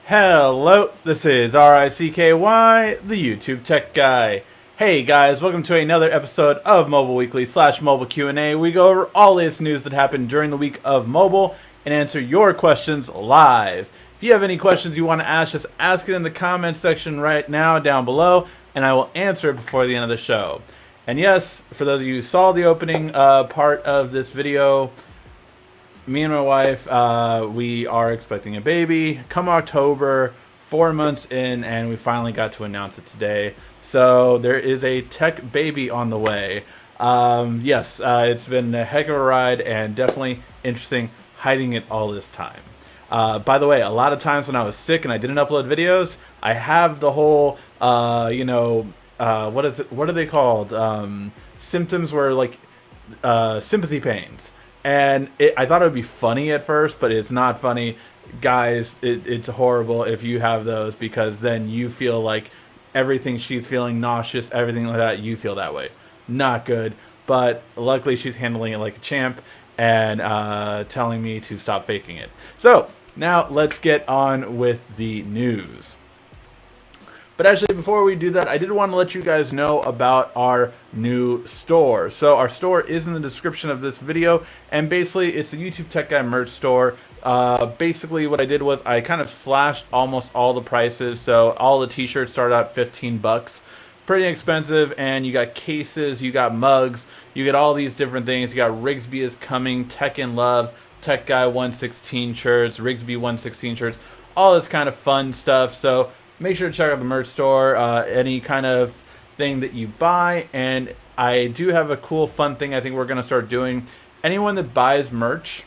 Hello, this is RICKY, the YouTube Tech Guy. Hey guys, welcome to another episode of Mobile Weekly / Mobile Q&A. We go over all latest news that happened during the week of mobile and answer your questions live. If you have any questions you want to ask, just ask it in the comments section right now down below, and I will answer it before the end of the show. And yes, for those of you who saw the opening part of this video, me and my wife, we are expecting a baby come October, 4 months in, and we finally got to announce it today. So there is a tech baby on the way. Yes, it's been a heck of a ride and definitely interesting hiding it all this time. By the way, a lot of times when I was sick and I didn't upload videos, I have the whole, what is it? What are they called? Symptoms where like sympathy pains. And I thought it would be funny at first, but it's not funny. Guys, it's horrible if you have those, because then you feel like everything she's feeling, nauseous, everything like that, you feel that way. Not good. But luckily she's handling it like a champ and telling me to stop faking it. So now let's get on with the news. But actually, before we do that, I did want to let you guys know about our new store. So our store is in the description of this video, and basically it's the YouTube Tech Guy merch store. Basically what I did was I kind of slashed almost all the prices. So all the t-shirts started out 15 bucks. Pretty expensive, and you got cases, you got mugs, you get all these different things. You got Rigsby is coming, Tech in Love, Tech Guy 116 shirts, Rigsby 116 shirts, all this kind of fun stuff. So make sure to check out the merch store, any kind of thing that you buy. And I do have a cool, fun thing I think we're going to start doing. Anyone that buys merch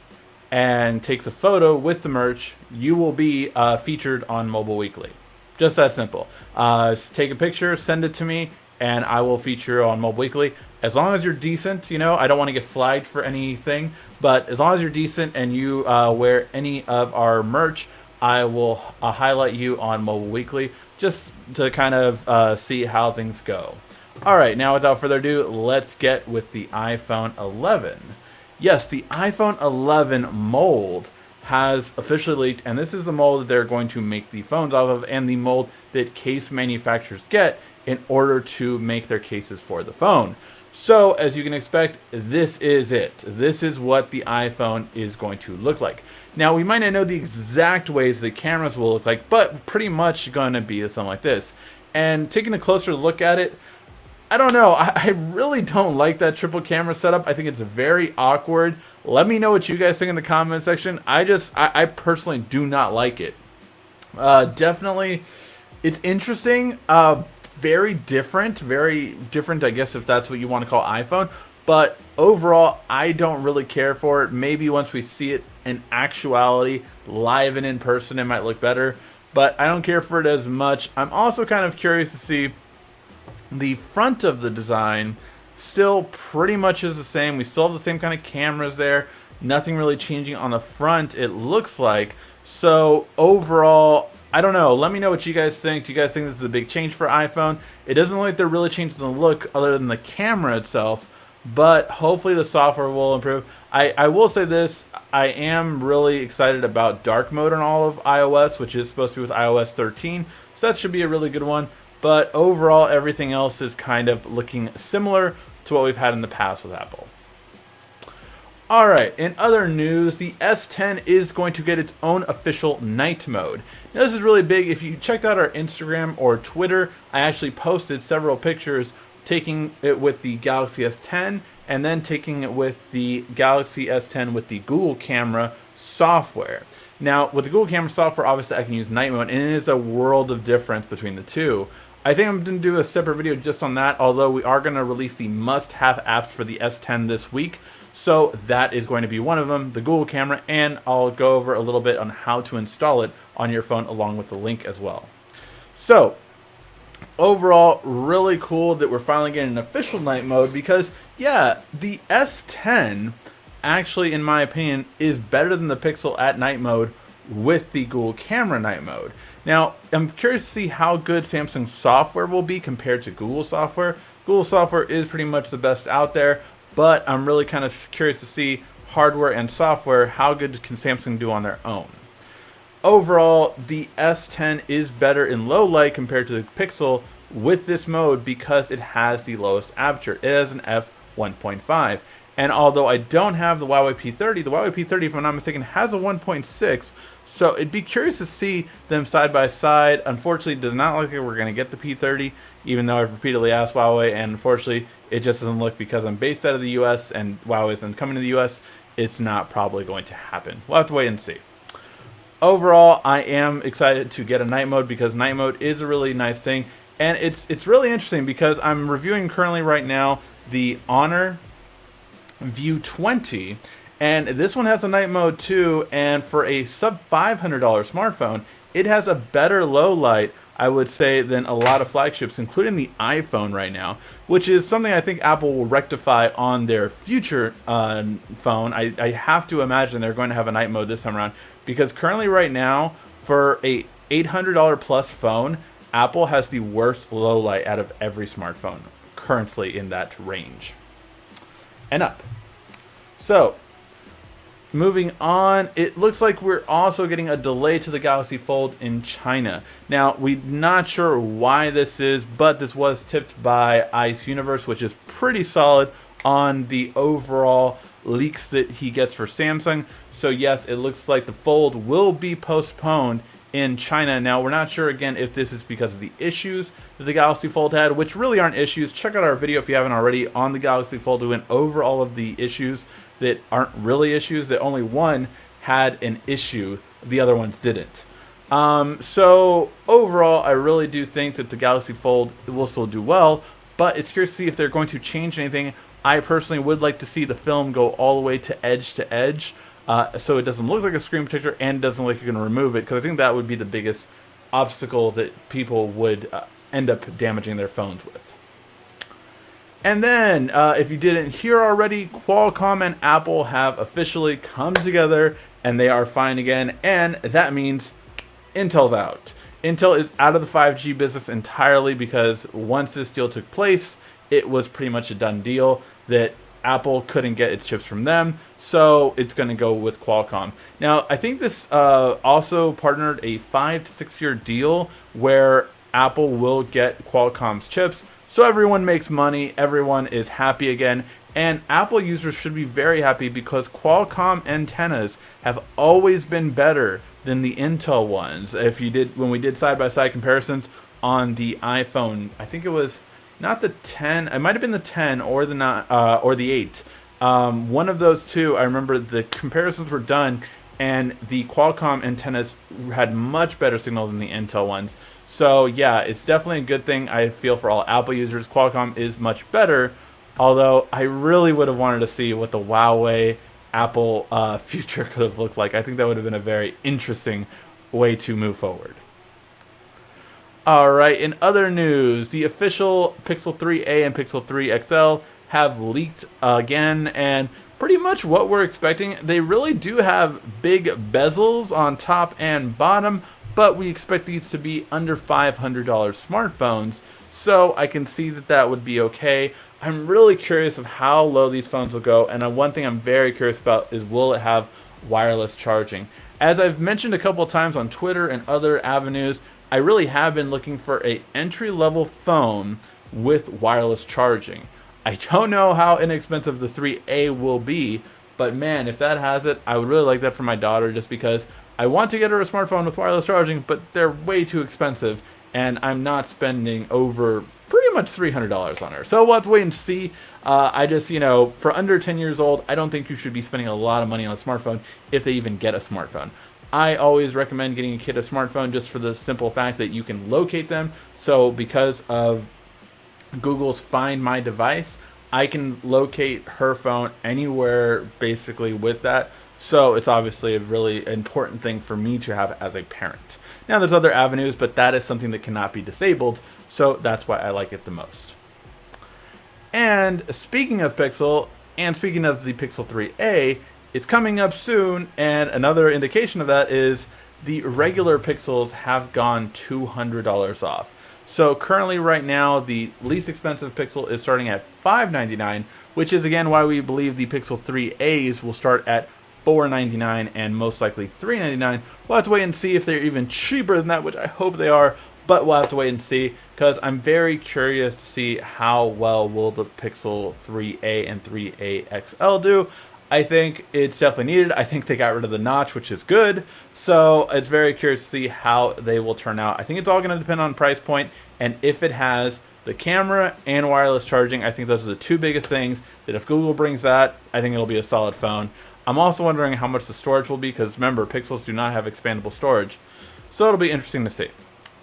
and takes a photo with the merch, you will be featured on Mobile Weekly. Just that simple. Take a picture, send it to me, and I will feature you on Mobile Weekly. As long as you're decent, you know, I don't want to get flagged for anything, but as long as you're decent and you wear any of our merch, I will highlight you on Mobile Weekly just to kind of see how things go. All right, now without further ado, let's get with the iPhone 11. Yes, the iPhone 11 mold has officially leaked, and this is the mold that they're going to make the phones off of, and the mold that case manufacturers get in order to make their cases for the phone. So, as you can expect, this is it. This is what the iPhone is going to look like. Now, we might not know the exact ways the cameras will look like, but pretty much going to be something like this. And taking a closer look at it, I don't know. I really don't like that triple camera setup. I think it's very awkward. Let me know what you guys think in the comment section. I personally do not like it. Definitely, it's interesting. Very different, I guess, if that's what you want to call iPhone. But overall, I don't really care for it. Maybe once we see it in actuality, live and in person, it might look better. But I don't care for it as much. I'm also kind of curious to see the front of the design. Still pretty much is the same. We still have the same kind of cameras there. Nothing really changing on the front, it looks like. So overall, I don't know. Let me know what you guys think. Do you guys think this is a big change for iPhone? It doesn't look like they're really changing the look other than the camera itself, but hopefully the software will improve. I will say this. I am really excited about dark mode on all of iOS, which is supposed to be with iOS 13, so that should be a really good one. But overall, everything else is kind of looking similar to what we've had in the past with Apple. Alright, in other news, the S10 is going to get its own official night mode. Now this is really big. If you checked out our Instagram or Twitter, I actually posted several pictures taking it with the Galaxy S10 and then taking it with the Galaxy S10 with the Google camera software. Now with the Google camera software, obviously I can use night mode, and it is a world of difference between the two. I think I'm going to do a separate video just on that, although we are going to release the must-have apps for the S10 this week. So that is going to be one of them, the Google camera, and I'll go over a little bit on how to install it on your phone along with the link as well. So overall, really cool that we're finally getting an official night mode, because yeah, the S10 actually, in my opinion, is better than the Pixel at night mode with the Google camera night mode. Now, I'm curious to see how good Samsung software will be compared to Google software. Google software is pretty much the best out there, but I'm really kind of curious to see hardware and software, how good can Samsung do on their own. Overall, the S10 is better in low light compared to the Pixel with this mode because it has the lowest aperture. It has an f1.5. And although I don't have the Huawei P30, the Huawei P30, if I'm not mistaken, has a 1.6. So it'd be curious to see them side by side. Unfortunately, it does not look like we're going to get the P30, even though I've repeatedly asked Huawei. And unfortunately, it just doesn't look, because I'm based out of the US and Huawei isn't coming to the US, it's not probably going to happen. We'll have to wait and see. Overall, I am excited to get a night mode because night mode is a really nice thing. And it's really interesting because I'm reviewing currently right now the Honor View 20, and this one has a night mode too, and for a sub $500 smartphone, it has a better low light, I would say, than a lot of flagships, including the iPhone right now, which is something I think Apple will rectify on their future phone. I have to imagine they're going to have a night mode this time around, because currently right now, for a $800 plus phone, Apple has the worst low light out of every smartphone currently in that range and up. So, moving on, it looks like we're also getting a delay to the Galaxy Fold in China. Now, we're not sure why this is, but this was tipped by Ice Universe, which is pretty solid on the overall leaks that he gets for Samsung. So yes, it looks like the Fold will be postponed in China. Now, we're not sure, again, if this is because of the issues that the Galaxy Fold had, which really aren't issues. Check out our video if you haven't already on the Galaxy Fold. We went over all of the issues that aren't really issues, that only one had an issue, the other ones didn't. So overall, I really do think that the Galaxy Fold will still do well, but it's curious to see if they're going to change anything. I personally would like to see the film go all the way to edge, so it doesn't look like a screen protector and doesn't look like you're going to remove it, because I think that would be the biggest obstacle that people would end up damaging their phones with. And then, if you didn't hear already, Qualcomm and Apple have officially come together, and they are fine again, and that means Intel's out. Intel is out of the 5G business entirely, because once this deal took place, it was pretty much a done deal that Apple couldn't get its chips from them, so it's going to go with Qualcomm. Now, I think this also partnered a 5 to 6 year deal where Apple will get Qualcomm's chips, so everyone makes money, everyone is happy again, and Apple users should be very happy because Qualcomm antennas have always been better than the Intel ones. When we did side-by-side comparisons on the iPhone, I think it was not the 10, it might have been the 10 or the 8. One of those two, I remember the comparisons were done, and the Qualcomm antennas had much better signal than the Intel ones. So yeah, it's definitely a good thing, I feel, for all Apple users. Qualcomm is much better, although I really would have wanted to see what the Huawei Apple future could have looked like. I think that would have been a very interesting way to move forward. Alright, in other news, the official Pixel 3a and Pixel 3 XL have leaked again, and pretty much what we're expecting. They really do have big bezels on top and bottom, but we expect these to be under $500 smartphones, so I can see that that would be okay. I'm really curious of how low these phones will go, and one thing I'm very curious about is, will it have wireless charging? As I've mentioned a couple of times on Twitter and other avenues, I really have been looking for an entry-level phone with wireless charging. I don't know how inexpensive the 3A will be, but man, if that has it, I would really like that for my daughter, just because I want to get her a smartphone with wireless charging, but they're way too expensive, and I'm not spending over pretty much $300 on her. So we'll have to wait and see. I just, for under 10 years old, I don't think you should be spending a lot of money on a smartphone if they even get a smartphone. I always recommend getting a kid a smartphone just for the simple fact that you can locate them. So because of Google's Find My Device, I can locate her phone anywhere basically with that. So it's obviously a really important thing for me to have as a parent. Now there's other avenues, but that is something that cannot be disabled. So that's why I like it the most. And speaking of Pixel, and speaking of the Pixel 3a, it's coming up soon, and another indication of that is the regular Pixels have gone $200 off. So currently right now, the least expensive Pixel is starting at $599, which is again why we believe the Pixel 3As will start at $499 and most likely $399. We'll have to wait and see if they're even cheaper than that, which I hope they are, but we'll have to wait and see because I'm very curious to see how well will the Pixel 3a and 3a XL do. I think it's definitely needed. I think they got rid of the notch, which is good. So it's very curious to see how they will turn out. I think it's all going to depend on price point and if it has the camera and wireless charging. I think those are the two biggest things that if Google brings that, I think it'll be a solid phone. I'm also wondering how much the storage will be because remember, Pixels do not have expandable storage. So it'll be interesting to see.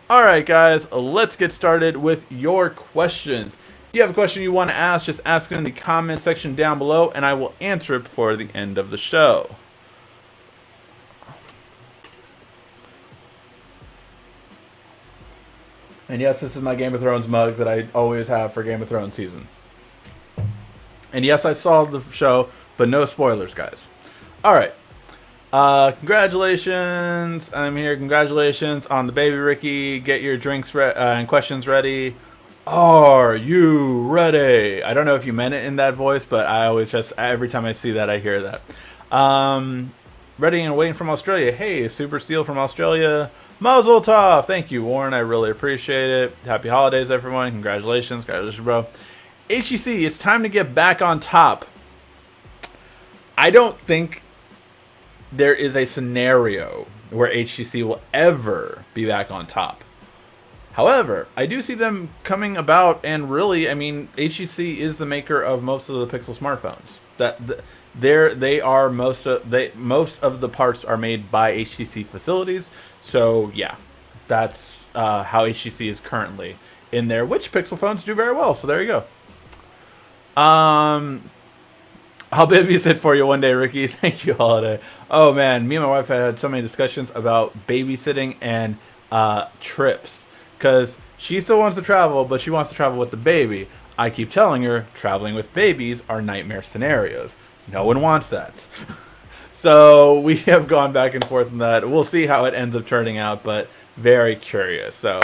All right, guys, let's get started with your questions. If you have a question you want to ask, just ask it in the comment section down below, and I will answer it before the end of the show. And yes, this is my Game of Thrones mug that I always have for Game of Thrones season. And yes, I saw the show, but no spoilers, guys. All right. Congratulations. I'm here. Congratulations on the baby, Ricky. Get your drinks and questions ready. Are you ready? I don't know if you meant it in that voice, but I always just, every time I see that, I hear that. Ready and waiting from Australia. Hey, Super Steel from Australia. Mazel tov. Thank you, Warren. I really appreciate it. Happy holidays, everyone. Congratulations. Congratulations, bro. HEC, it's time to get back on top. I don't think there is a scenario where HTC will ever be back on top. However, I do see them coming about, and really, I mean, HTC is the maker of most of the Pixel smartphones. They are most of the parts are made by HTC facilities. So yeah, that's how HTC is currently in there. Which Pixel phones do very well. So there you go. I'll babysit for you one day, Ricky. Thank you, Holiday. Oh man, me and my wife had so many discussions about babysitting and trips. Because she still wants to travel, but she wants to travel with the baby. I keep telling her traveling with babies are nightmare scenarios. No one wants that. So we have gone back and forth on that. We'll see how it ends up turning out, but very curious. So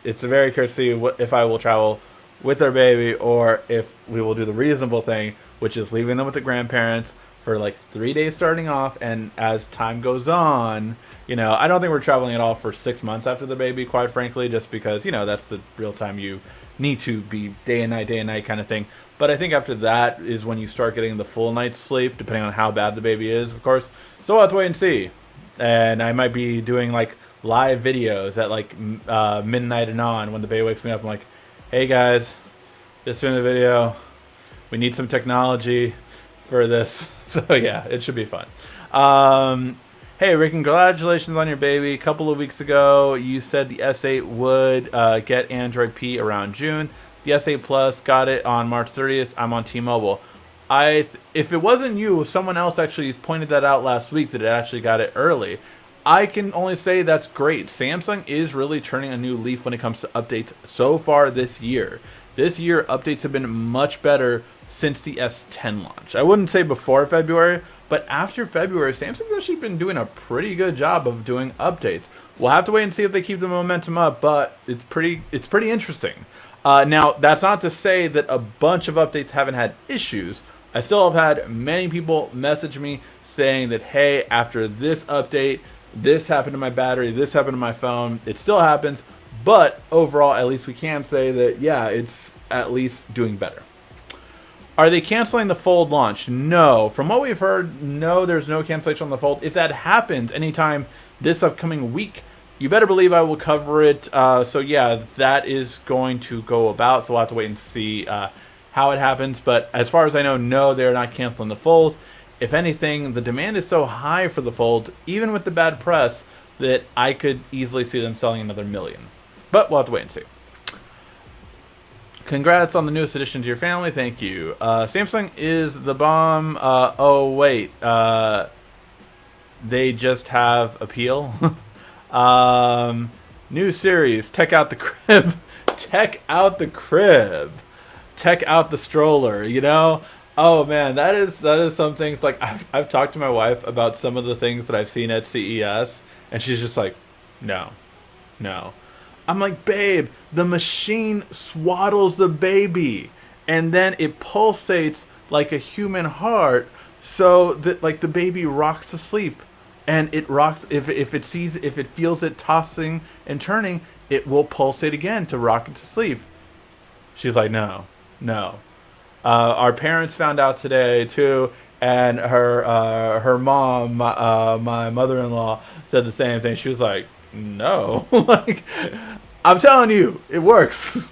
it's very curious to see if I will travel with our baby or if we will do the reasonable thing, which is leaving them with the grandparents for like 3 days starting off, and as time goes on, you know, I don't think we're traveling at all for 6 months after the baby, quite frankly, just because, you know, that's the real time you need to be day and night kind of thing. But I think after that is when you start getting the full night's sleep, depending on how bad the baby is, of course. So we'll have to wait and see. And I might be doing like live videos at like midnight and on when the baby wakes me up. I'm like, hey guys, just doing the video. We need some technology for this. So yeah, it should be fun. Hey Rick, congratulations on your baby. A couple of weeks ago, you said the S8 would get Android P around June. The S8 Plus got it on March 30th. I'm on T-Mobile. If it wasn't you, someone else actually pointed that out last week that it actually got it early. I can only say that's great. Samsung is really turning a new leaf when it comes to updates so far this year. This year, updates have been much better since the S10 launch. I wouldn't say before February, but after February, Samsung's actually been doing a pretty good job of doing updates. We'll have to wait and see if they keep the momentum up, but it's pretty interesting. Now, that's not to say that a bunch of updates haven't had issues. I still have had many people message me saying that, hey, after this update, this happened to my battery, this happened to my phone. It still happens. But overall, at least we can say that, yeah, it's at least doing better. Are they canceling the Fold launch? No. From what we've heard, no, there's no cancellation on the Fold. If that happens anytime this upcoming week, you better believe I will cover it. So yeah, that is going to go about. So we'll have to wait and see how it happens. But as far as I know, no, they're not canceling the Fold. If anything, the demand is so high for the Fold, even with the bad press, that I could easily see them selling another million. But we'll have to wait and see. Congrats on the newest addition to your family. Thank you. Samsung is the bomb. Oh, wait. They just have appeal. New series. Tech out the crib. Tech out the crib. Tech out the stroller. You know? Oh, man. That is some things. Like, I've talked to my wife about some of the things that I've seen at CES. And she's just like, no. I'm like, babe, the machine swaddles the baby, and then it pulsates like a human heart, so that like the baby rocks to sleep, and it rocks if it feels it tossing and turning, it will pulsate again to rock it to sleep. She's like, no, no. Our parents found out today too, and her mom, my mother-in-law, said the same thing. She was like, no, like I'm telling you, it works.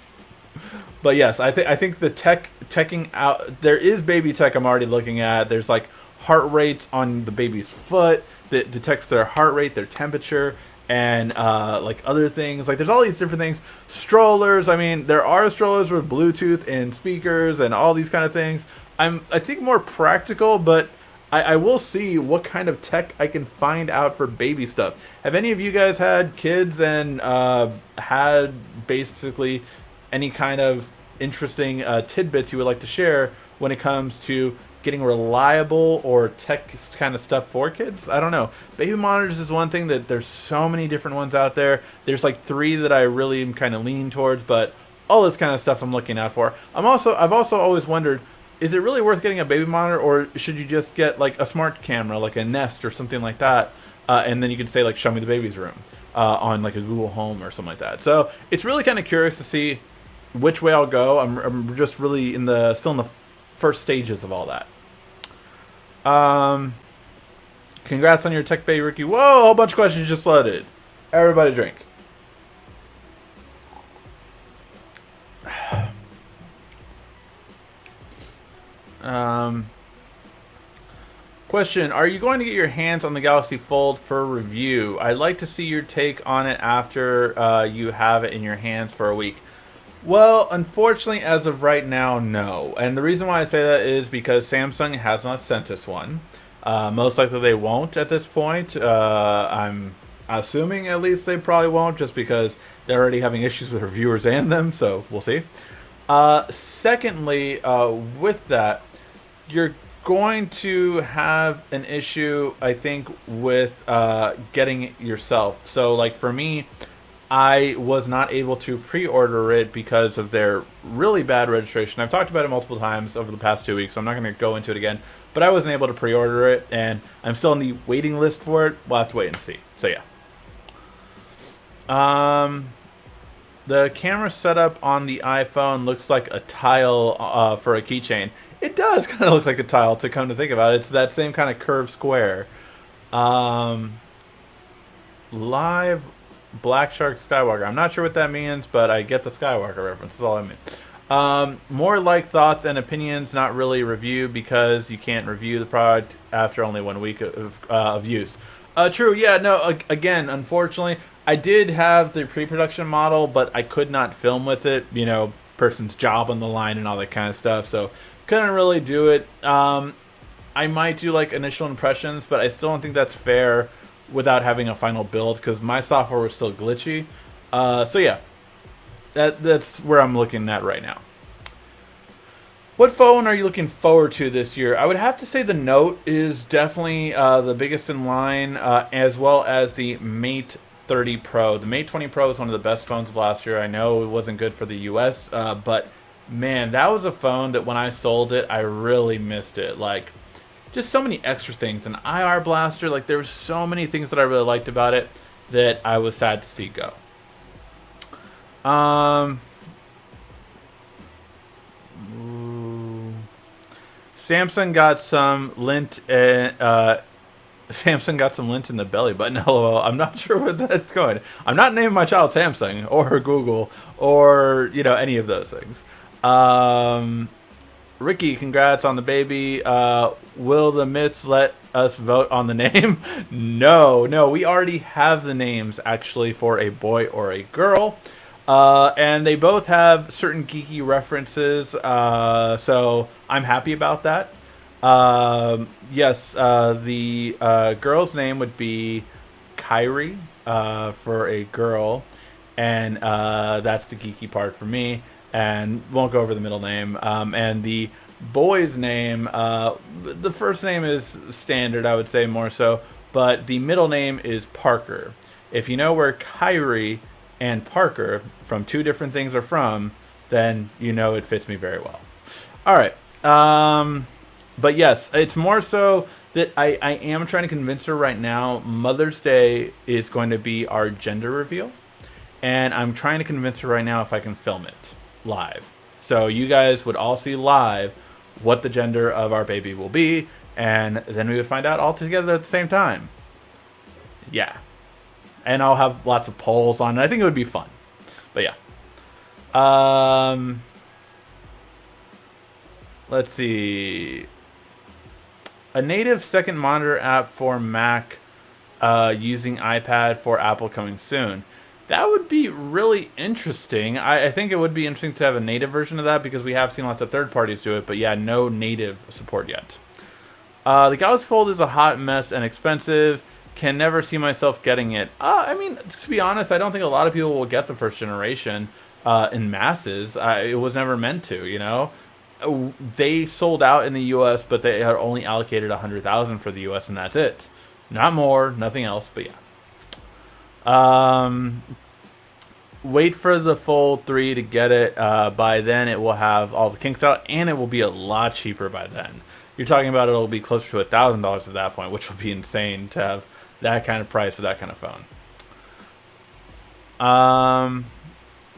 But yes, I think the teching out, there is baby tech I'm already looking at. There's like heart rates on the baby's foot that detects their heart rate, their temperature, and like other things. Like there's all these different things. Strollers. I mean, there are strollers with Bluetooth and speakers and all these kind of things. I think more practical, but I will see what kind of tech I can find out for baby stuff. Have any of you guys had kids and had basically any kind of interesting tidbits you would like to share when it comes to getting reliable or tech kind of stuff for kids? I don't know. Baby monitors is one thing that there's so many different ones out there. There's like 3 that I really am kind of leaning towards, but all this kind of stuff I'm looking out for. I've also always wondered, is it really worth getting a baby monitor, or should you just get like a smart camera, like a Nest or something like that, and then you could say like, show me the baby's room on like a Google Home or something like that. So it's really kind of curious to see which way I'll go. I'm just really still in the first stages of all that. Congrats on your tech baby, Ricky. Whoa, a whole bunch of questions just loaded. Everybody drink. Question, are you going to get your hands on the Galaxy Fold for review? I'd like to see your take on it after you have it in your hands for a week. Well, unfortunately, as of right now, no. And the reason why I say that is because Samsung has not sent us one. Most likely they won't at this point. I'm assuming at least they probably won't, just because they're already having issues with reviewers and them, so we'll see. Secondly, with that, you're going to have an issue, I think, with getting it yourself. So, like for me, I was not able to pre-order it because of their really bad registration. I've talked about it multiple times over the past 2 weeks, so I'm not going to go into it again. But I wasn't able to pre-order it, and I'm still on the waiting list for it. We'll have to wait and see. So yeah. The camera setup on the iPhone looks like a tile for a keychain. It does kind of look like a tile, to come to think about it. It's that same kind of curved square. Live Black Shark Skywalker. I'm not sure what that means, but I get the Skywalker reference. That's all I mean. More like thoughts and opinions, not really review, because you can't review the product after only 1 week of use. True, yeah, no, again, unfortunately, I did have the pre-production model, but I could not film with it, you know, person's job on the line and all that kind of stuff, so couldn't really do it. I might do like initial impressions, but I still don't think that's fair without having a final build, because my software was still glitchy. So yeah, that's where I'm looking at right now. What phone are you looking forward to this year? I would have to say the Note is definitely the biggest in line, as well as the Mate 30 Pro. The Mate 20 Pro is one of the best phones of last year. I know it wasn't good for the US, but man, that was a phone that when I sold it, I really missed it. Like, just so many extra things. An IR blaster, like there were so many things that I really liked about it that I was sad to see go. Samsung got some lint. Samsung got some lint in the belly button. LOL. I'm not sure where that's going. I'm not naming my child Samsung or Google or any of those things. Ricky, congrats on the baby. Will the Miss let us vote on the name? No, we already have the names actually for a boy or a girl. And they both have certain geeky references, so I'm happy about that. Yes, the girl's name would be Kyrie for a girl, and that's the geeky part for me, and won't go over the middle name. And the boy's name, the first name is standard, I would say, more so, but the middle name is Parker. If you know where Kyrie and Parker from two different things are from, then you know it fits me very well. All right. But yes, it's more so that I am trying to convince her right now. Mother's Day is going to be our gender reveal, and I'm trying to convince her right now if I can film it live. So you guys would all see live what the gender of our baby will be, and then we would find out all together at the same time. Yeah. And I'll have lots of polls on it. I think it would be fun. But yeah. Let's see. A native second monitor app for Mac using iPad for Apple coming soon. That would be really interesting. I think it would be interesting to have a native version of that because we have seen lots of third parties do it, but yeah, no native support yet. The Galaxy Fold is a hot mess and expensive. Can never see myself getting it. I mean, to be honest, I don't think a lot of people will get the first generation in masses. It was never meant to, you know. They sold out in the U.S., but they had only allocated 100,000 for the U.S., and that's it. Not more, nothing else, but yeah. Wait for the Fold 3 to get it. By then, it will have all the kinks out, and it will be a lot cheaper by then. You're talking about it'll be closer to $1,000 at that point, which will be insane to have that kind of price for that kind of phone.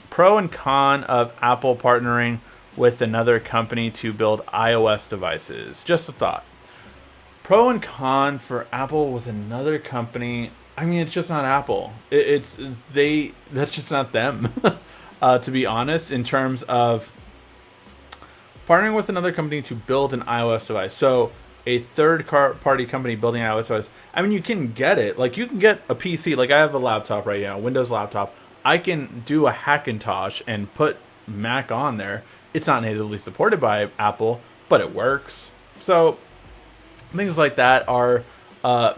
Pro and con of Apple partnering with another company to build iOS devices. Just a thought. Pro and con for Apple with another company. I mean, it's just not Apple. That's just not them. To be honest, in terms of partnering with another company to build an iOS device. So a third-party company building an iOS device. I mean, you can get it. Like, you can get a PC. Like, I have a laptop right now, Windows laptop. I can do a Hackintosh and put Mac on there. It's not natively supported by Apple, but it works. So things like that are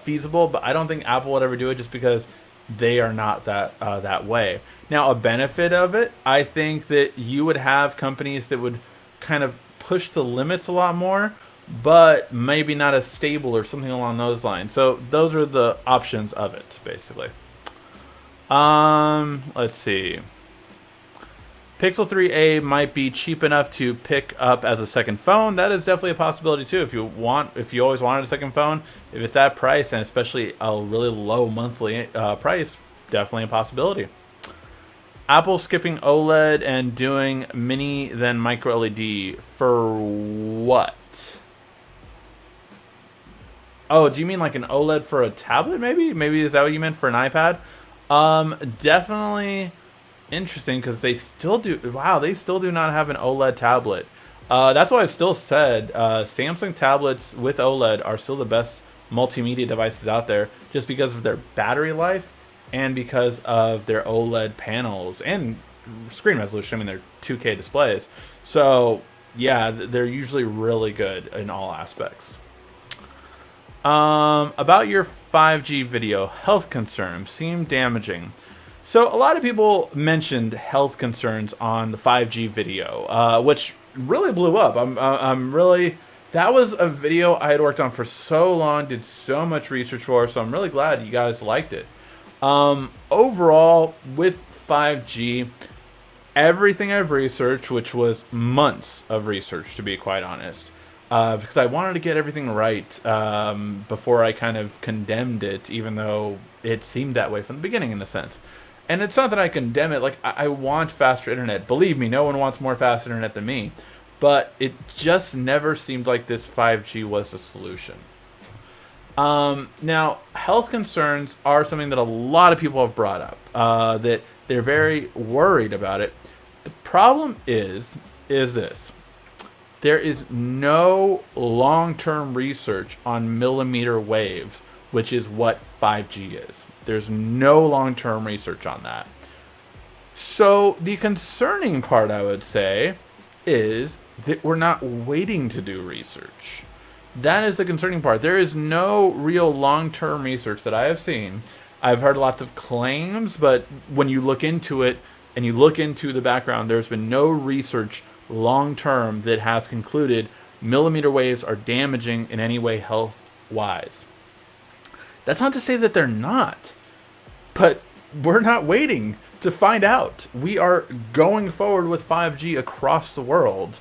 feasible, but I don't think Apple would ever do it just because they are not that way. Now, a benefit of it, I think that you would have companies that would kind of push the limits a lot more, but maybe not as stable or something along those lines. So those are the options of it, basically. Let's see. Pixel 3a might be cheap enough to pick up as a second phone. That is definitely a possibility too. If you always wanted a second phone, if it's that price and especially a really low monthly price, definitely a possibility. Apple skipping OLED and doing mini then micro LED for what? Oh, do you mean like an OLED for a tablet? Maybe is that what you meant for an iPad? Definitely interesting because they still do. Wow, they still do not have an OLED tablet. That's why I've still said Samsung tablets with OLED are still the best multimedia devices out there, just because of their battery life and because of their OLED panels and screen resolution. I mean, they're 2K displays, so yeah, they're usually really good in all aspects. About your 5G video, health concerns seem damaging. So a lot of people mentioned health concerns on the 5G video, which really blew up. I'm really, that was a video I had worked on for so long, did so much research for, so I'm really glad you guys liked it. Overall, with 5G, everything I've researched, which was months of research to be quite honest, because I wanted to get everything right before I kind of condemned it, even though it seemed that way from the beginning in a sense. And it's not that I condemn it. Like, I want faster internet. Believe me, no one wants more fast internet than me. But it just never seemed like this 5G was the solution. Now, health concerns are something that a lot of people have brought up, that they're very worried about it. The problem is this. There is no long-term research on millimeter waves, which is what 5G is. There's no long-term research on that. So the concerning part, I would say, is that we're not waiting to do research. That is the concerning part. There is no real long-term research that I have seen. I've heard lots of claims, but when you look into it and you look into the background, there's been no research long-term that has concluded millimeter waves are damaging in any way health-wise. That's not to say that they're not, but we're not waiting to find out. We are going forward with 5G across the world,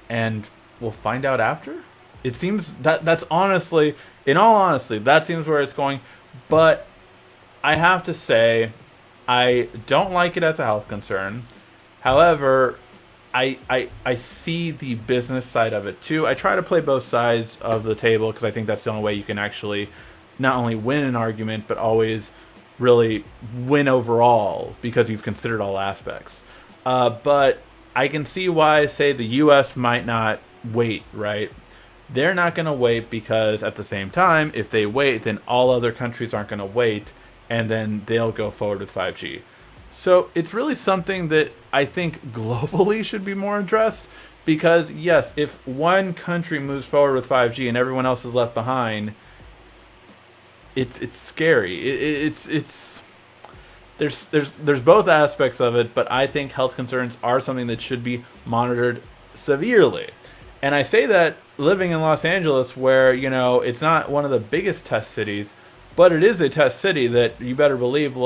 and we'll find out after? It seems that's honestly, in all honesty, that seems where it's going. But I have to say, I don't like it as a health concern. However, I see the business side of it too. I try to play both sides of the table because I think that's the only way you can actually not only win an argument, but always really win overall because you've considered all aspects. But I can see why, say, the U.S. might not wait, right? They're not going to wait because at the same time, if they wait, then all other countries aren't going to wait, and then they'll go forward with 5G. So it's really something that I think globally should be more addressed because, yes, if one country moves forward with 5G and everyone else is left behind, it's scary. It's there's both aspects of it, but I think health concerns are something that should be monitored severely. And I say that living in Los Angeles, where it's not one of the biggest test cities, but it is a test city that you better believe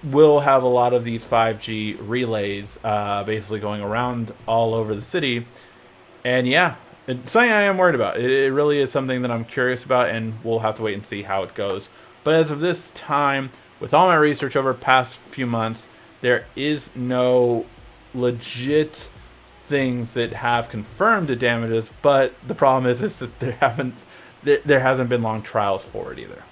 will have a lot of these 5G relays basically going around all over the city. And yeah, it's something I am worried about. It really is something that I'm curious about, and we'll have to wait and see how it goes. But as of this time, with all my research over the past few months, there is no legit things that have confirmed the damages, but the problem is that there hasn't been long trials for it either.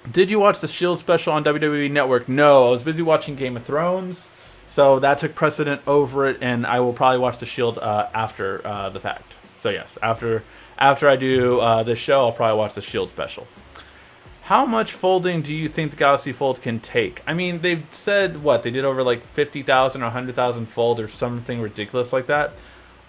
Did you watch the Shield special on WWE Network? No, I was busy watching Game of Thrones, so that took precedent over it, and I will probably watch the Shield after the fact. So yes, after I do this show, I'll probably watch the Shield special. How much folding do you think the Galaxy Fold can take? I mean, they've said, they did over like 50,000 or 100,000 fold or something ridiculous like that.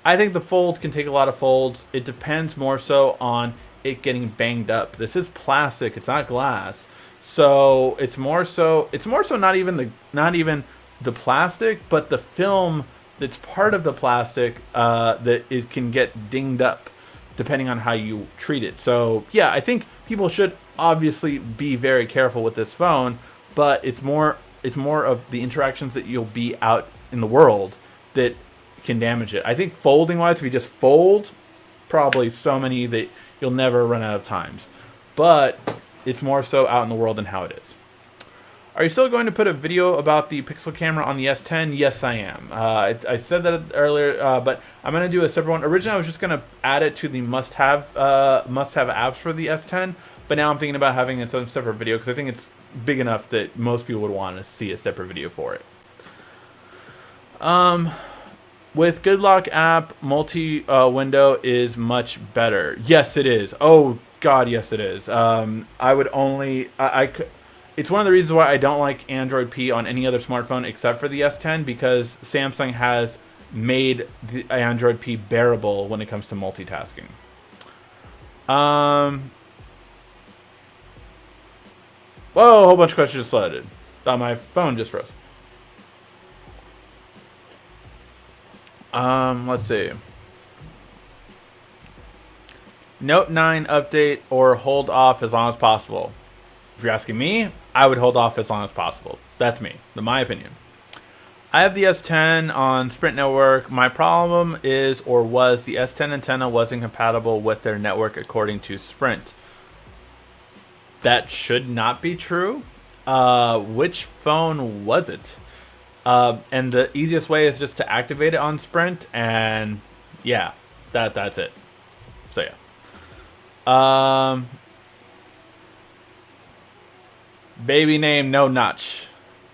I think the Fold can take a lot of folds. It depends more so on it getting banged up. This is plastic, it's not glass. So it's more so not even the plastic, but the film that's part of the plastic can get dinged up depending on how you treat it. So yeah, I think people should obviously be very careful with this phone, but it's more of the interactions that you'll be out in the world that can damage it. I think folding wise, if you just fold, probably so many that you'll never run out of times. But it's more so out in the world and how it is. Are you still going to put a video about the Pixel camera on the S10? Yes, I am. I said that earlier, but I'm going to do a separate one. Originally, I was just going to add it to the must-have apps for the S10, but now I'm thinking about having its own separate video because I think it's big enough that most people would want to see a separate video for it. With GoodLock app, multi-window is much better. Yes, it is. Oh, God, yes, it is. I would only... It's one of the reasons why I don't like Android P on any other smartphone except for the S10, because Samsung has made the Android P bearable when it comes to multitasking. Whoa, a whole bunch of questions just loaded. Thought my phone just froze. Let's see. Note 9 update or hold off as long as possible. If you're asking me, I would hold off as long as possible. That's me, in my opinion. I have the S10 on Sprint network. My problem is, or was, the S10 antenna wasn't compatible with their network according to Sprint. That should not be true. Which phone was it? And the easiest way is just to activate it on Sprint, and yeah, that's it. So yeah. Baby name No Notch.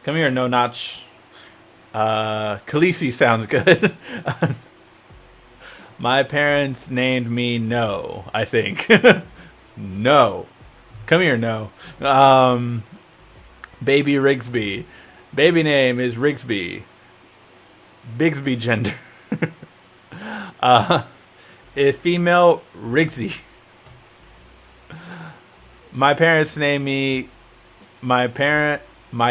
Come here, No Notch. Khaleesi sounds good. My parents named me No, I think. No. Come here, No. Baby Rigsby. Baby name is Rigsby. Bigsby gender. If female, Rigsy. My parents named me... My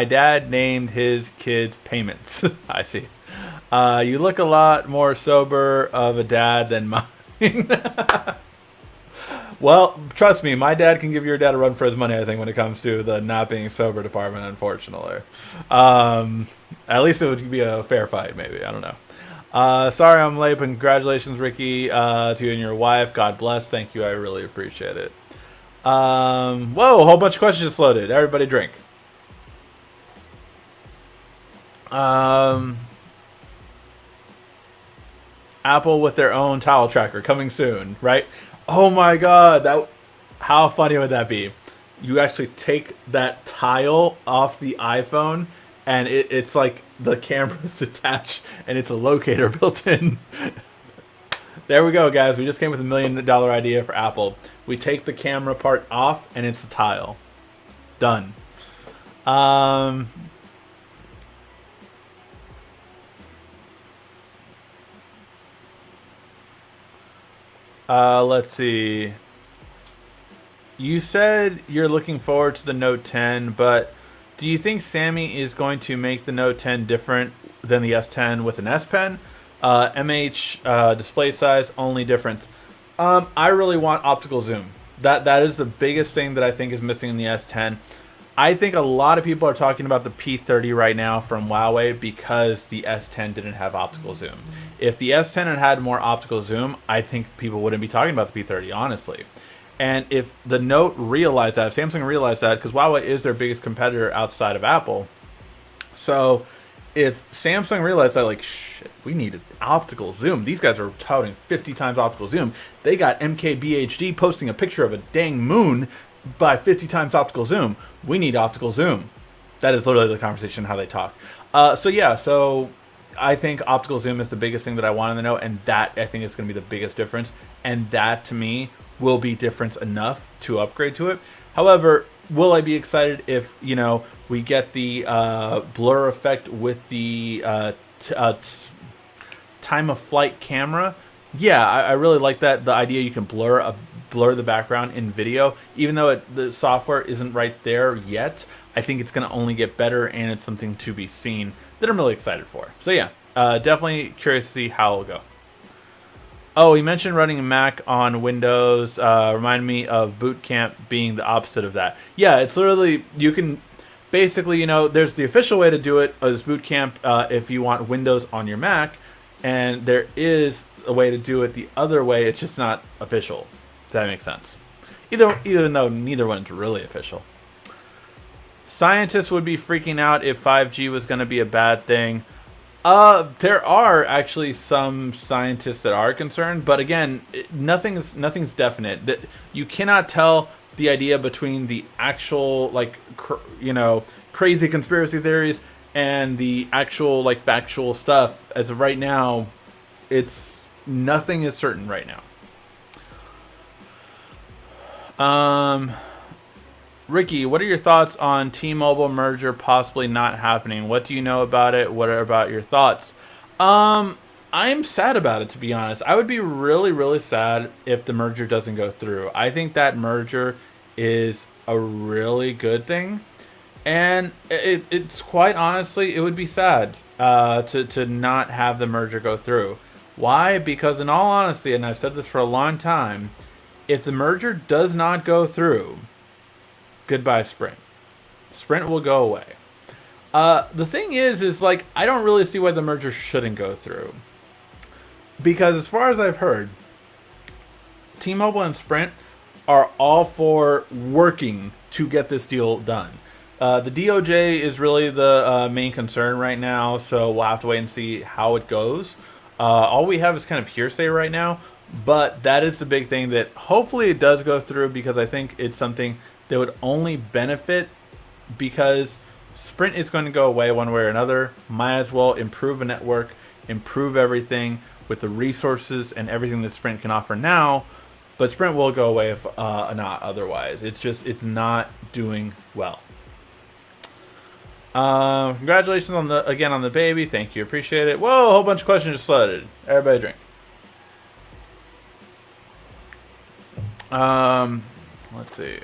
dad named his kids Payments. I see. You look a lot more sober of a dad than mine. Well, trust me, my dad can give your dad a run for his money, I think, when it comes to the not being sober department, unfortunately. At least it would be a fair fight, maybe. I don't know. Sorry I'm late, but congratulations, Ricky, to you and your wife. God bless. Thank you. I really appreciate it. Whoa, a whole bunch of questions just loaded. Everybody drink. Apple with their own tile tracker coming soon, right? Oh my god, how funny would that be? You actually take that tile off the iPhone and it's like the camera's detached and it's a locator built in. There we go, guys. We just came with $1 million idea for Apple. We take the camera part off and it's a tile. Done. Let's see. You said you're looking forward to the Note 10, but do you think Sammy is going to make the Note 10 different than the S10 with an S Pen? MH display size only difference. I really want optical zoom. That is the biggest thing that I think is missing in the S10. I think a lot of people are talking about the P30 right now from Huawei because the S10 didn't have optical zoom. If the S10 had more optical zoom, I think people wouldn't be talking about the P30, honestly. And if the Note realized that, if Samsung realized that, because Huawei is their biggest competitor outside of Apple, so if Samsung realized that, like, shit, we needed optical zoom. These guys are touting 50 times optical zoom. They got MKBHD posting a picture of a dang moon by 50 times optical zoom. We need optical zoom. That is literally the conversation, how they talk. So I think optical zoom is the biggest thing that I want in the Note, and that I think is going to be the biggest difference. And that, to me, will be difference enough to upgrade to it. However, will I be excited if, we get the blur effect with the time of flight camera? Yeah, I really like that. The idea you can blur the background in video, even though the software isn't right there yet. I think it's going to only get better, and it's something to be seen that I'm really excited for. So yeah, definitely curious to see how it'll go. Oh, he mentioned running a Mac on Windows. Remind me of Boot Camp being the opposite of that. Yeah, it's literally, you can basically, there's the official way to do it as Boot Camp if you want Windows on your Mac, and there is a way to do it the other way. It's just not official. If that makes sense. Even though neither one's really official. Scientists would be freaking out if 5G was going to be a bad thing. There are actually some scientists that are concerned, but again, nothing's definite. You cannot tell the idea between the actual, crazy conspiracy theories and the actual, factual stuff. As of right now, nothing is certain right now. Ricky, what are your thoughts on T-Mobile merger possibly not happening? What do you know about it? What are about your thoughts? I'm sad about it, to be honest. I would be really, really sad if the merger doesn't go through. I think that merger is a really good thing. And it's quite honestly, it would be sad to not have the merger go through. Why? Because in all honesty, and I've said this for a long time, if the merger does not go through, goodbye Sprint. Sprint will go away. The thing is I don't really see why the merger shouldn't go through. Because as far as I've heard, T-Mobile and Sprint are all for working to get this deal done. The DOJ is really the main concern right now, so we'll have to wait and see how it goes. All we have is kind of hearsay right now, but that is the big thing that hopefully it does go through, because I think it's something that would only benefit, because Sprint is going to go away one way or another. Might as well improve a network, improve everything with the resources and everything that Sprint can offer now. But Sprint will go away if not otherwise. It's not doing well. Congratulations on the baby. Thank you, appreciate it. Whoa, a whole bunch of questions just flooded. Everybody drink. Let's see.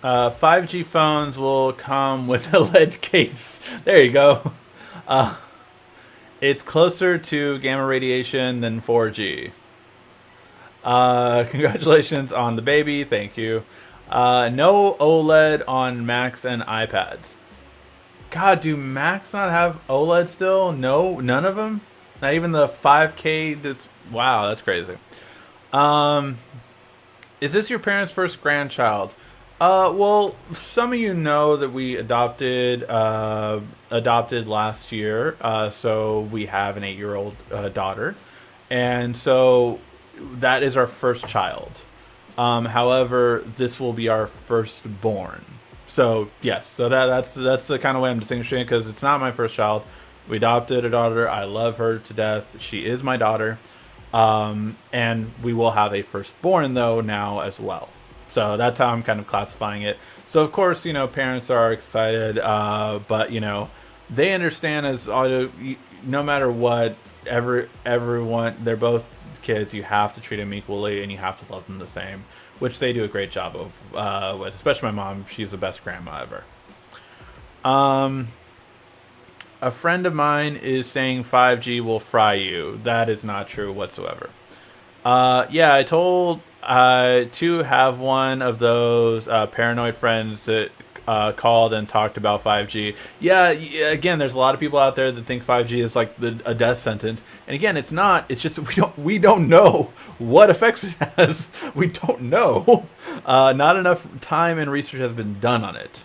5G phones will come with a lead case. There you go. It's closer to gamma radiation than 4G. Congratulations on the baby. Thank you. No OLED on Macs and iPads. God, do Macs not have OLED still? No, none of them. Not even the 5K. Wow, that's crazy. Um, is this your parents' first grandchild? Well, some of you know that we adopted last year. So we have an 8-year-old daughter, and so that is our first child. However, this will be our firstborn. So yes, so that's the kind of way I'm distinguishing it, because it's not my first child. We adopted a daughter. I love her to death. She is my daughter. And we will have a firstborn though now as well. So that's how I'm kind of classifying it. So of course, parents are excited, but they understand as no matter what, everyone, they're both kids. You have to treat them equally, and you have to love them the same, which they do a great job of. With especially my mom, she's the best grandma ever. A friend of mine is saying 5G will fry you. That is not true whatsoever. Yeah, I told to have one of those paranoid friends that called and talked about 5G. Yeah, again, there's a lot of people out there that think 5G is like a death sentence, and again, it's not. It's just we don't know what effects it has. We don't know. Not enough time and research has been done on it.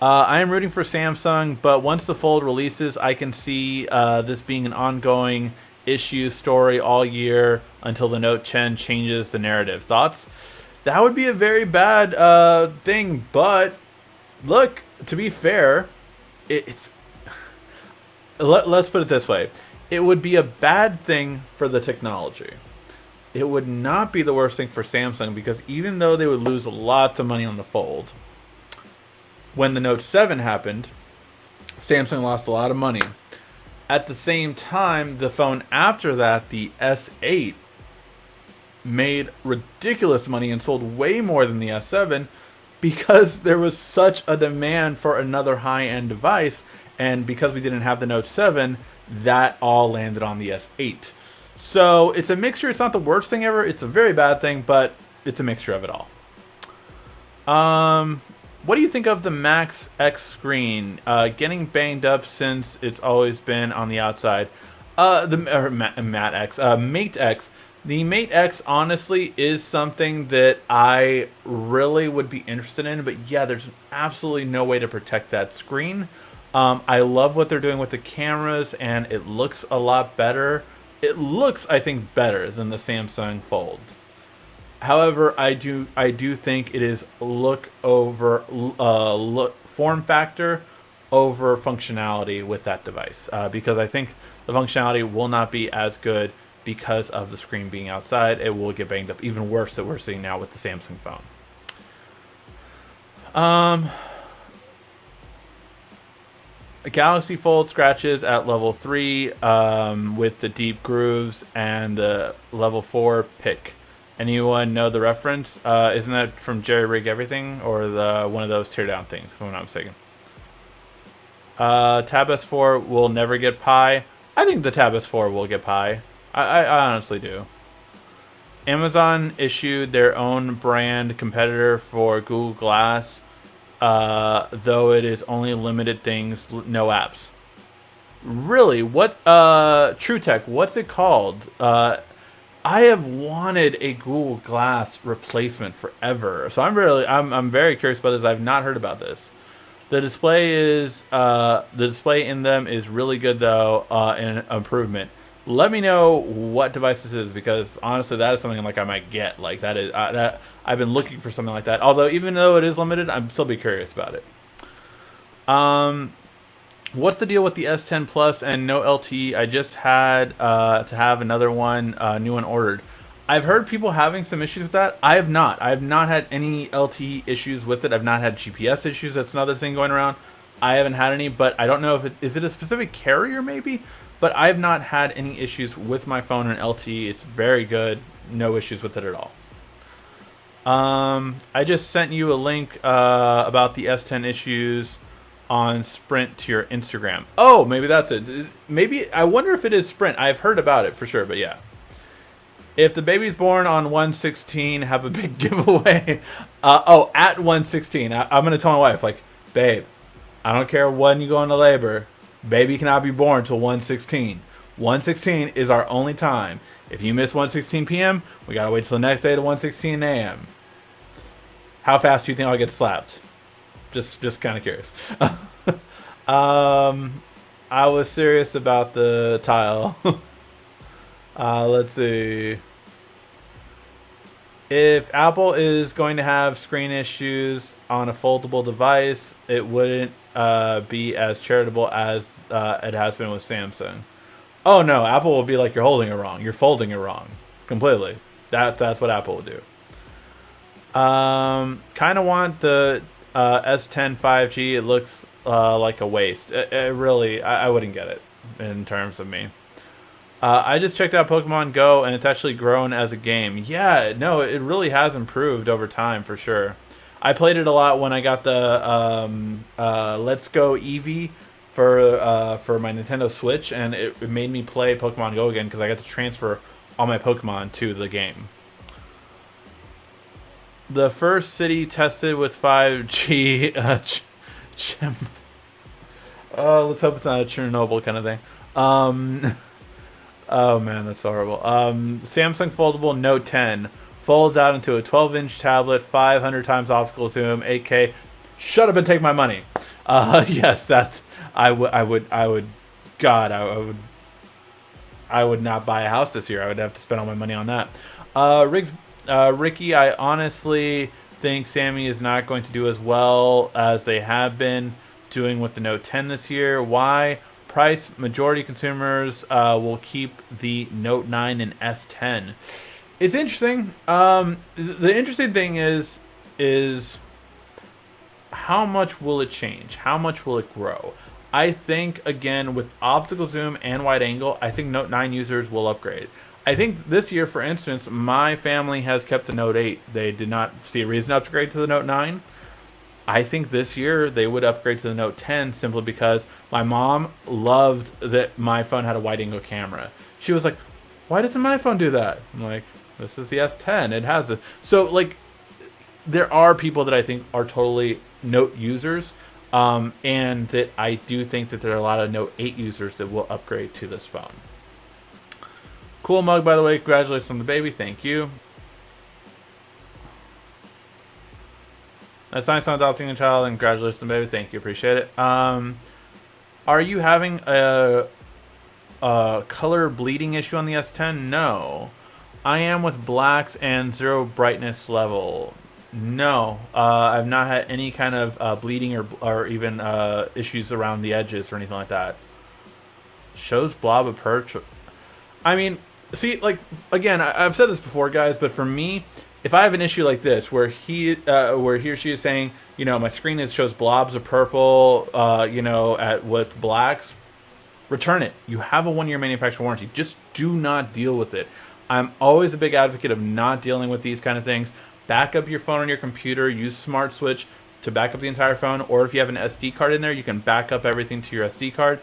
I am rooting for Samsung, but once the Fold releases, I can see this being an ongoing issue story all year until the Note 10 changes the narrative. Thoughts? That would be a very bad thing, but look, to be fair, let's put it this way. It would be a bad thing for the technology. It would not be the worst thing for Samsung, because even though they would lose lots of money on the Fold, when the Note 7 happened, Samsung lost a lot of money. At the same time, the phone after that, the S8, made ridiculous money and sold way more than the S7, because there was such a demand for another high-end device, and because we didn't have the Note 7, that all landed on the S8. So it's a mixture. It's not the worst thing ever. It's a very bad thing, but it's a mixture of it all. What do you think of the Max X screen? Getting banged up since it's always been on the outside. Mate X. The Mate X honestly is something that I really would be interested in, but yeah, there's absolutely no way to protect that screen. I love what they're doing with the cameras, and it looks a lot better. It looks, I think, better than the Samsung Fold. However, I do think it is form factor over functionality with that device, because I think the functionality will not be as good because of the screen being outside. It will get banged up even worse that we're seeing now with the Samsung phone. A Galaxy Fold scratches at level 3 with the deep grooves, and the level 4 pick. Anyone know the reference? Isn't that from Jerry Rig Everything, or one of those teardown things, if I'm not mistaken? Tab S4 will never get Pi. I think the Tab S4 will get Pi. I honestly do. Amazon issued their own brand competitor for Google Glass, though it is only limited things, no apps. Really? What? TrueTech, what's it called? I have wanted a Google Glass replacement forever, so I'm very curious about this. I've not heard about this. The display in them is really good though, and an improvement. Let me know what device this is, because honestly, that is something like I might get. Like that is that I've been looking for something like that. Although even though it is limited, I'm still be curious about it. What's the deal with the S10 Plus and no LTE? I just had to have another one, new one ordered. I've heard people having some issues with that. I have not. I have not had any LTE issues with it. I've not had GPS issues. That's another thing going around. I haven't had any, but I don't know if is it a specific carrier maybe? But I've not had any issues with my phone and LTE. It's very good. No issues with it at all. I just sent you a link about the S10 issues on Sprint to your Instagram. Oh, maybe that's it. Maybe, I wonder if it is Sprint. I've heard about it for sure, but yeah. If the baby's born on 116, have a big giveaway. At 116, I'm gonna tell my wife, like, babe, I don't care when you go into labor, baby cannot be born till 116. 116 is our only time. If you miss 116 p.m., we gotta wait till the next day to 116 a.m. How fast do you think I'll get slapped? Just kind of curious. I was serious about the tile. Let's see. If Apple is going to have screen issues on a foldable device, it wouldn't be as charitable as it has been with Samsung. Oh no, Apple will be like, you're holding it wrong. You're folding it wrong. Completely. That's what Apple will do. Kind of want the S10 5G. It looks like a waste. It really, I wouldn't get it in terms of me. I just checked out Pokemon Go, and it's actually grown as a game. Yeah, no, it really has improved over time, for sure. I played it a lot when I got the Let's Go Eevee for my Nintendo Switch, and it made me play Pokemon Go again because I got to transfer all my Pokemon to the game. The first city tested with 5G. Let's hope it's not a Chernobyl kind of thing. Oh man, that's horrible. Samsung Foldable Note 10 folds out into a 12-inch tablet, 500 times optical zoom, 8K. Shut up and take my money. Yes, that's. I would. God, I would not buy a house this year. I would have to spend all my money on that. Ricky, I honestly think Sammy is not going to do as well as they have been doing with the Note 10 this year. Why? Price, majority consumers will keep the Note 9 and S10. It's interesting. The interesting thing is how much will it change? How much will it grow? I think, again, with optical zoom and wide angle, I think Note 9 users will upgrade. I think this year, for instance, my family has kept the Note 8. They did not see a reason to upgrade to the Note 9. I think this year they would upgrade to the Note 10 simply because my mom loved that my phone had a wide angle camera. She was like, why doesn't my phone do that? I'm like, this is the S10. It has it. So, like, there are people that I think are totally Note users. And that I do think that there are a lot of Note 8 users that will upgrade to this phone. Cool mug, by the way. Congratulations on the baby. Thank you. That's nice on adopting a child, and congratulations on the baby. Thank you. Appreciate it. Are you having a color bleeding issue on the S10? No. I am with blacks and 0 brightness level. No. I've not had any kind of bleeding or even issues around the edges or anything like that. Shows blob of perch. I mean, see, like, again, I've said this before, guys, but for me, if I have an issue like this, where he or she is saying, you know, my screen shows blobs of purple, you know, with blacks, return it. You have a 1-year manufacturer warranty. Just do not deal with it. I'm always a big advocate of not dealing with these kind of things. Back up your phone on your computer. Use Smart Switch to back up the entire phone, or if you have an SD card in there, you can back up everything to your SD card.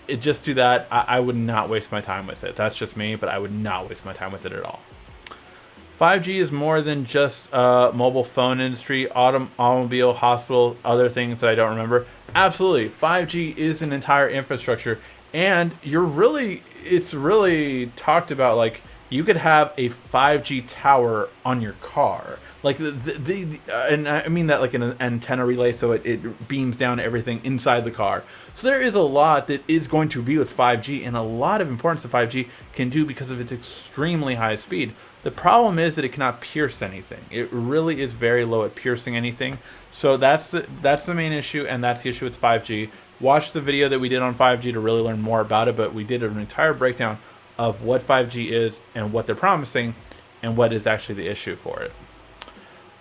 Just do that. I would not waste my time with it. That's just me, but I would not waste my time with it at all. 5G is more than just mobile phone industry, automobile, hospital, other things that I don't remember. Absolutely. 5G is an entire infrastructure, and it's really talked about, like, you could have a 5G tower on your car. Like, and I mean that like an antenna relay, so it beams down everything inside the car. So there is a lot that is going to be with 5G, and a lot of importance that 5G can do because of its extremely high speed. The problem is that it cannot pierce anything. It really is very low at piercing anything. So that's the main issue, and that's the issue with 5G. Watch the video that we did on 5G to really learn more about it, but we did an entire breakdown of what 5G is and what they're promising and what is actually the issue for it.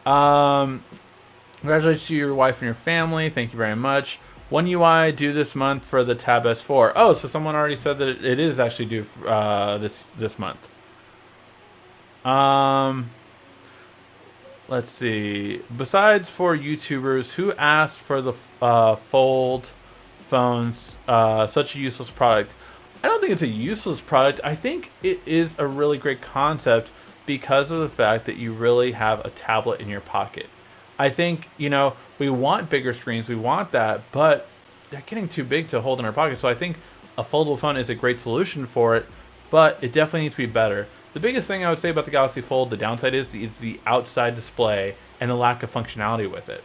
Congratulations to your wife and your family. Thank you very much. One UI due this month for the Tab S4. Oh, so someone already said that it is actually due this month. Let's see. Besides for YouTubers, who asked for the Fold phones, such a useless product? I don't think it's a useless product. I think it is a really great concept because of the fact that you really have a tablet in your pocket. I think, we want bigger screens, we want that, but they're getting too big to hold in our pocket. So I think a foldable phone is a great solution for it, but it definitely needs to be better. The biggest thing I would say about the Galaxy Fold, the downside is it's the outside display and the lack of functionality with it.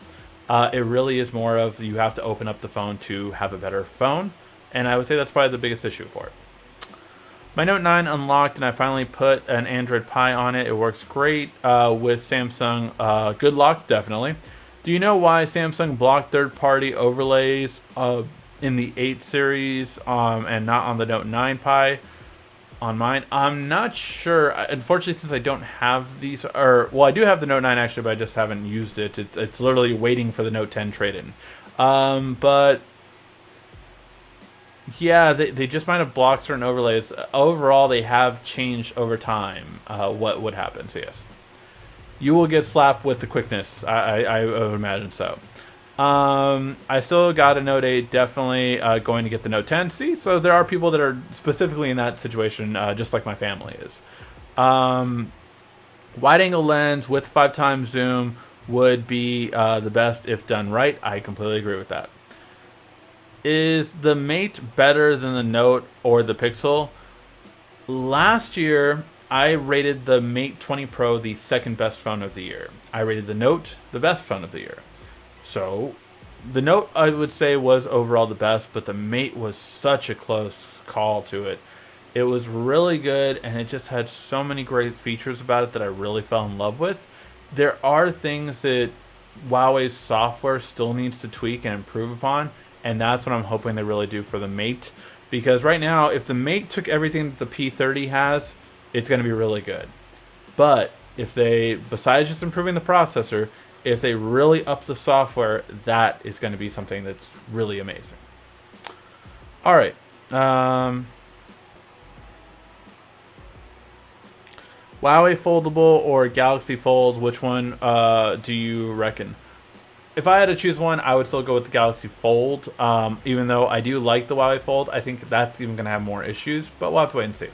It really is more of you have to open up the phone to have a better phone, and I would say that's probably the biggest issue for it. My Note 9 unlocked, and I finally put an Android Pie on it. It works great with Samsung. Good luck, definitely. Do you know why Samsung blocked third-party overlays in the 8 series and not on the Note 9 Pie on mine? I'm not sure. Unfortunately, since I don't have these, I do have the Note 9 actually, but I just haven't used it. It's literally waiting for the Note 10 trade-in. But yeah, they just might have blocked certain overlays. Overall, they have changed over time what would happen. So yes, you will get slapped with the quickness. I would imagine so. I still got a Note 8, definitely going to get the Note 10. See, so there are people that are specifically in that situation, just like my family is. Wide-angle lens with 5x zoom would be the best if done right. I completely agree with that. Is the Mate better than the Note or the Pixel? Last year, I rated the Mate 20 Pro the second best phone of the year. I rated the Note the best phone of the year. So, the Note, I would say, was overall the best, but the Mate was such a close call to it. It was really good, and it just had so many great features about it that I really fell in love with. There are things that Huawei's software still needs to tweak and improve upon, and that's what I'm hoping they really do for the Mate. Because right now, if the Mate took everything that the P30 has, it's going to be really good. But if they, besides just improving the processor, if they really up the software, that is going to be something that's really amazing. All right. Huawei Foldable or Galaxy Fold, which one do you reckon? If I had to choose one, I would still go with the Galaxy Fold. Even though I do like the Huawei Fold, I think that's even going to have more issues, but we'll have to wait and see.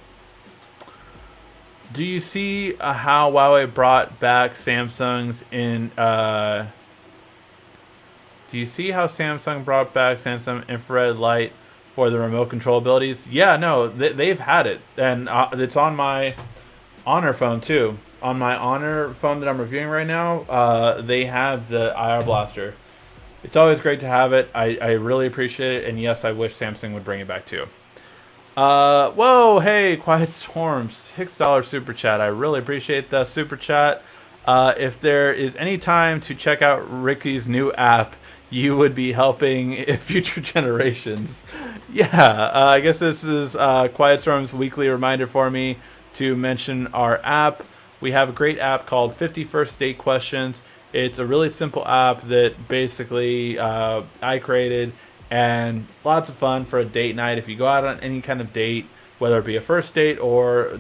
Do you see how Huawei brought back Samsung's in... do you see how Samsung brought back Samsung infrared light for the remote control abilities? Yeah, no, they've had it. And it's on my Honor phone, too. On my Honor phone that I'm reviewing right now, they have the IR blaster. It's always great to have it. I really appreciate it. And yes, I wish Samsung would bring it back, too. Whoa, hey, Quiet Storm, $6 super chat. I really appreciate the super chat. If there is any time to check out Ricky's new app, you would be helping future generations. Yeah, I guess this is Quiet Storm's weekly reminder for me to mention our app. We have a great app called 50 First Date Questions. It's a really simple app that basically I created, and lots of fun for a date night. If you go out on any kind of date, whether it be a first date or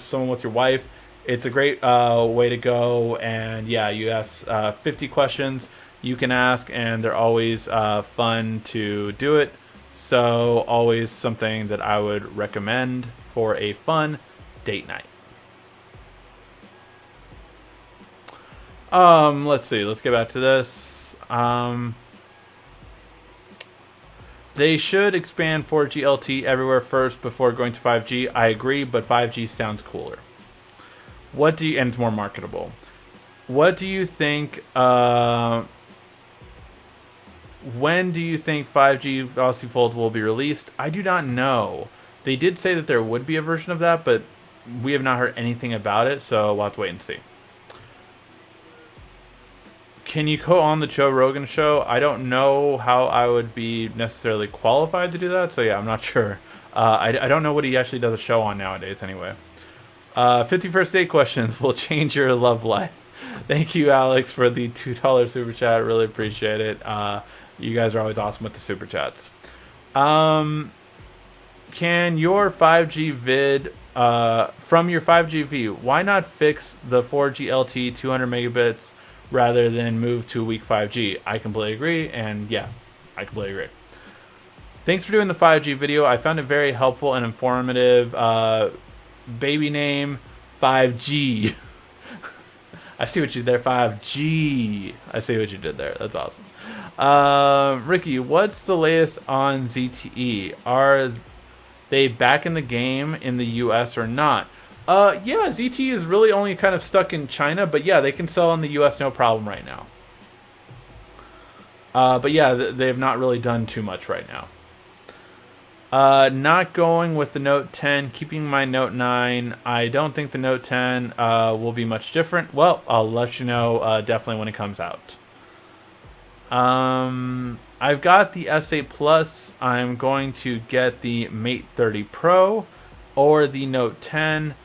someone with your wife, it's a great way to go. And yeah, you ask 50 questions you can ask, and they're always fun to do it. So always something that I would recommend for a fun date night. Let's see. Let's get back to this. They should expand 4G LTE everywhere first before going to 5G. I agree, but 5G sounds cooler. And it's more marketable. What do you think? When do you think 5G Galaxy Fold will be released? I do not know. They did say that there would be a version of that, but we have not heard anything about it, so we'll have to wait and see. Can you go on the Joe Rogan show? I don't know how I would be necessarily qualified to do that, so yeah, I'm not sure. I don't know what he actually does a show on nowadays anyway. 50 First Date Questions will change your love life. Thank you, Alex, for the $2 super chat. Really appreciate it. You guys are always awesome with the super chats. Can your 5G vid... from your 5G view, why not fix the 4G LTE 200 megabits rather than move to weak 5G? I completely agree, and yeah, I completely agree. Thanks for doing the 5G video. I found it very helpful and informative. Baby name 5G. I see what you did there. 5G. I see what you did there. That's awesome. Ricky, what's the latest on ZTE? Are they back in the game in the US or not? Yeah, ZTE is really only kind of stuck in China, but yeah, they can sell in the US no problem right now. But yeah, they have not really done too much right now. Not going with the Note 10, keeping my Note 9. I don't think the Note 10 will be much different. Well, I'll let you know definitely when it comes out. I've got the S8 Plus. I'm going to get the Mate 30 Pro or the Note 10,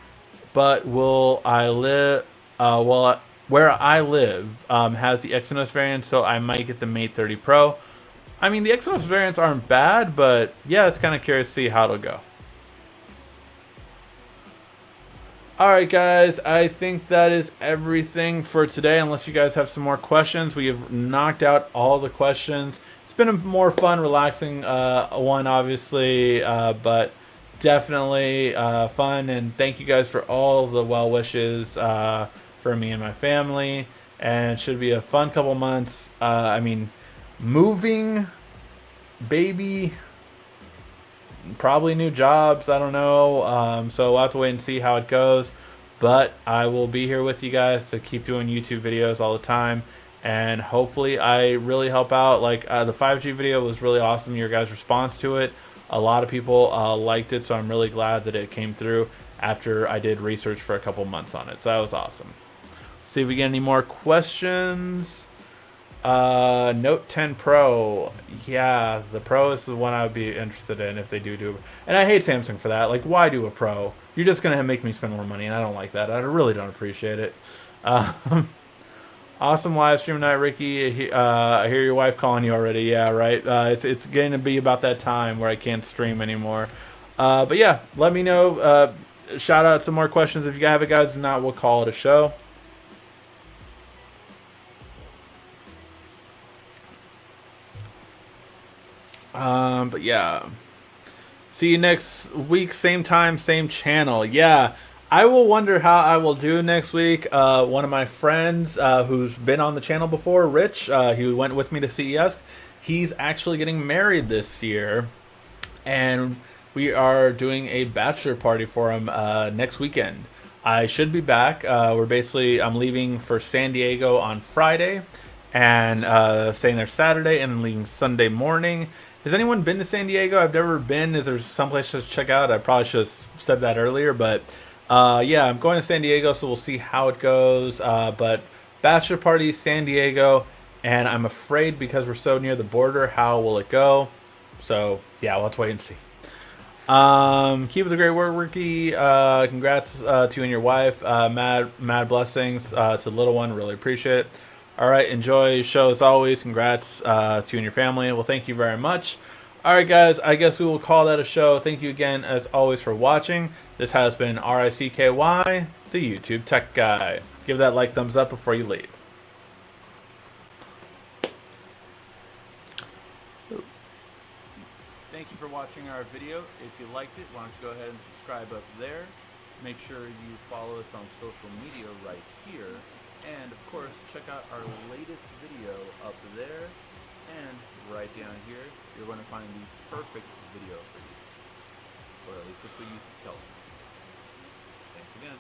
but will I live? Where I live has the Exynos variant, so I might get the Mate 30 Pro. I mean, the Exynos variants aren't bad, but yeah, it's kind of curious to see how it'll go. Alright guys, I think that is everything for today, unless you guys have some more questions. We have knocked out all the questions. It's been a more fun, relaxing one, obviously, but definitely fun, and thank you guys for all the well wishes for me and my family, and it should be a fun couple months. I mean, moving, baby, probably new jobs, I don't know, so we'll have to wait and see how it goes, but I will be here with you guys to keep doing YouTube videos all the time, and hopefully I really help out. Like the 5G video was really awesome, your guys' response to it. A lot of people liked it, so I'm really glad that it came through after I did research for a couple months on it, so that was awesome. See if we get any more questions. Note 10 Pro. Yeah, the Pro is the one I would be interested in if they do. And I hate Samsung for that. Like, why do a Pro? You're just going to make me spend more money, and I don't like that. I really don't appreciate it. Awesome live stream tonight, Ricky. I hear your wife calling you already. Yeah, right. It's going to be about that time where I can't stream anymore. But yeah, let me know. Shout out some more questions if you have it, guys. If not, we'll call it a show. But yeah, see you next week, same time, same channel. Yeah, I will wonder how I will do next week. One of my friends who's been on the channel before, Rich, he went with me to CES. He's actually getting married this year, and we are doing a bachelor party for him next weekend. I should be back. I'm leaving for San Diego on Friday, and staying there Saturday, and then leaving Sunday morning. Has anyone been to San Diego? I've never been. Is there someplace to check out? I probably should have said that earlier, but yeah, I'm going to San Diego, so we'll see how it goes. But bachelor party, San Diego, and I'm afraid because we're so near the border, how will it go? So yeah, we'll have to wait and see. Keep up the great work, Ricky. Congrats to you and your wife. Mad blessings to the little one. Really appreciate it. All right, enjoy your show as always. Congrats to you and your family. Well, thank you very much. All right, guys, I guess we will call that a show. Thank you again, as always, for watching. This has been RICKY, the YouTube Tech Guy. Give that like, thumbs up before you leave. Thank you for watching our video. If you liked it, why don't you go ahead and subscribe up there. Make sure you follow us on social media right here. And, of course, check out our latest video up there. And right down here, you're going to find the perfect video for you. Or at least that's what you tell them. Thanks again.